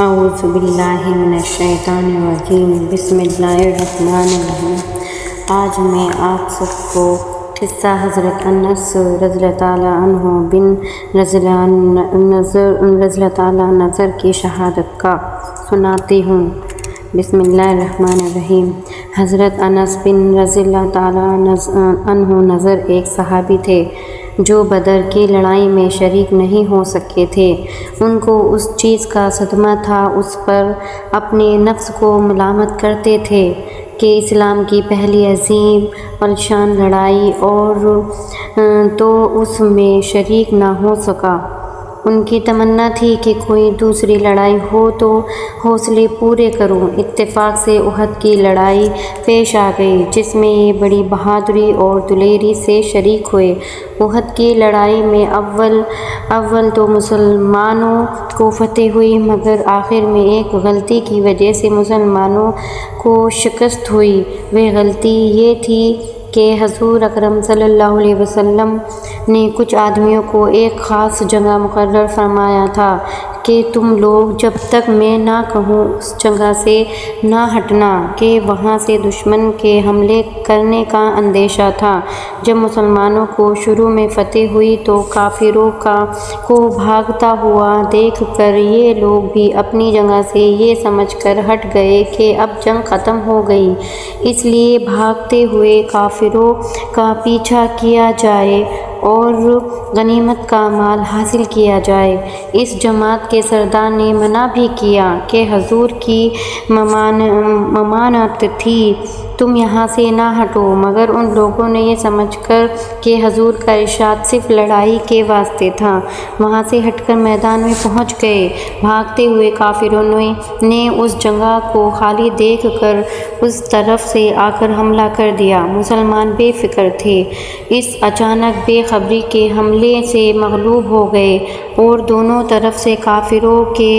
اعوذ باللہ من الشیطان الرجیم بسم اللہ الرحمن الرحیم۔ آج میں آپ سب کو قصہ حضرت انس رضی اللہ تعالیٰ عنہ بن رضی اللہ تعالیٰ نذر کی شہادت کا سناتی ہوں۔ بسم اللہ الرحمن الرحیم۔ حضرت انس بن رضی اللہ تعالیٰ عنہ نذر ایک صحابی تھے جو بدر کی لڑائی میں شریک نہیں ہو سکے تھے۔ ان کو اس چیز کا صدمہ تھا، اس پر اپنے نفس کو ملامت کرتے تھے کہ اسلام کی پہلی عظیم الشان لڑائی اور تو اس میں شریک نہ ہو سکا۔ ان کی تمنا تھی کہ کوئی دوسری لڑائی ہو تو حوصلے پورے کروں۔ اتفاق سے احد کی لڑائی پیش آ گئی، جس میں یہ بڑی بہادری اور دلیری سے شریک ہوئے۔ احد کی لڑائی میں اول تو مسلمانوں کو فتح ہوئی، مگر آخر میں ایک غلطی کی وجہ سے مسلمانوں کو شکست ہوئی۔ وہ غلطی یہ تھی کہ حضور اکرم صلی اللہ علیہ وسلم نے کچھ آدمیوں کو ایک خاص جگہ مقرر فرمایا تھا کہ تم لوگ جب تک میں نہ کہوں اس جگہ سے نہ ہٹنا، کہ وہاں سے دشمن کے حملے کرنے کا اندیشہ تھا۔ جب مسلمانوں کو شروع میں فتح ہوئی تو کافروں کو بھاگتا ہوا دیکھ کر یہ لوگ بھی اپنی جگہ سے یہ سمجھ کر ہٹ گئے کہ اب جنگ ختم ہو گئی، اس لیے بھاگتے ہوئے کافروں کا پیچھا کیا جائے اور غنیمت کا مال حاصل کیا جائے۔ اس جماعت کے سردار نے منع بھی کیا کہ حضور کی ممانعت تھی، تم یہاں سے نہ ہٹو، مگر ان لوگوں نے یہ سمجھ کر کہ حضور کا ارشاد صرف لڑائی کے واسطے تھا، وہاں سے ہٹ کر میدان میں پہنچ گئے۔ بھاگتے ہوئے کافروں نے اس جگہ کو خالی دیکھ کر اس طرف سے آ کر حملہ کر دیا۔ مسلمان بے فکر تھے، اس اچانک بے خبری کے حملے سے مغلوب ہو گئے اور دونوں طرف سے کافروں کے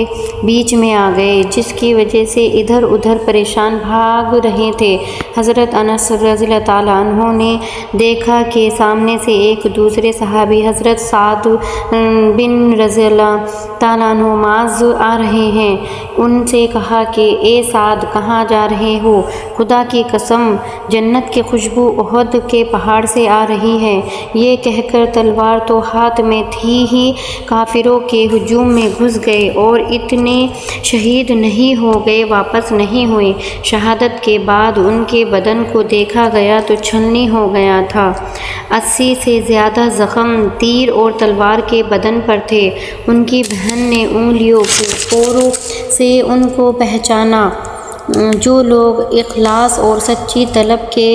بیچ میں آ گئے، جس کی وجہ سے ادھر ادھر پریشان بھاگ رہے تھے۔ حضرت انس رضی اللہ تعالیٰ عنہ نے دیکھا کہ سامنے سے ایک دوسرے صحابی حضرت سعد بن رضی اللہ تعالیٰ عنہ معاذ آ رہے ہیں۔ ان سے کہا کہ اے سعد، کہاں جا رہے ہو؟ خدا کی قسم، جنت کی خوشبو احد کے پہاڑ سے آ رہی ہے۔ یہ کہہ کر تلوار تو ہاتھ میں تھی ہی کافروں کے ہجوم میں گھس گئے اور اتنے شہید نہیں ہو گئے، واپس نہیں ہوئے۔ شہادت کے بعد ان کے بدن کو دیکھا گیا تو چھلنی ہو گیا تھا۔ 80 سے زیادہ زخم تیر اور تلوار کے بدن پر تھے۔ ان کی بہن نے انگلیوں کے پوروں سے ان کو پہچانا۔ جو لوگ اخلاص اور سچی طلب کے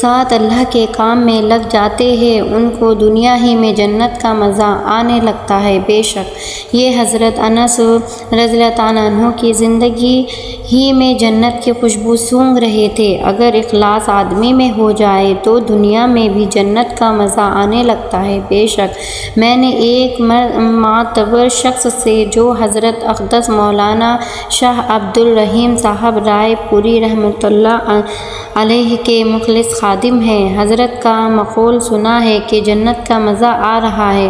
ساتھ اللہ کے کام میں لگ جاتے ہیں، ان کو دنیا ہی میں جنت کا مزہ آنے لگتا ہے۔ بے شک یہ حضرت انس رضی اللہ تعالیٰ عنہ کی زندگی ہی میں جنت کی خوشبو سونگھ رہے تھے۔ اگر اخلاص آدمی میں ہو جائے تو دنیا میں بھی جنت کا مزہ آنے لگتا ہے۔ بے شک میں نے ایک معتبر شخص سے، جو حضرت اقدس مولانا شاہ عبد الرحیم صاحب رائے پوری رحمۃ اللہ علیہ کے مخلص خادم ہیں، حضرت کا مقول سنا ہے کہ جنت کا مزہ آ رہا ہے۔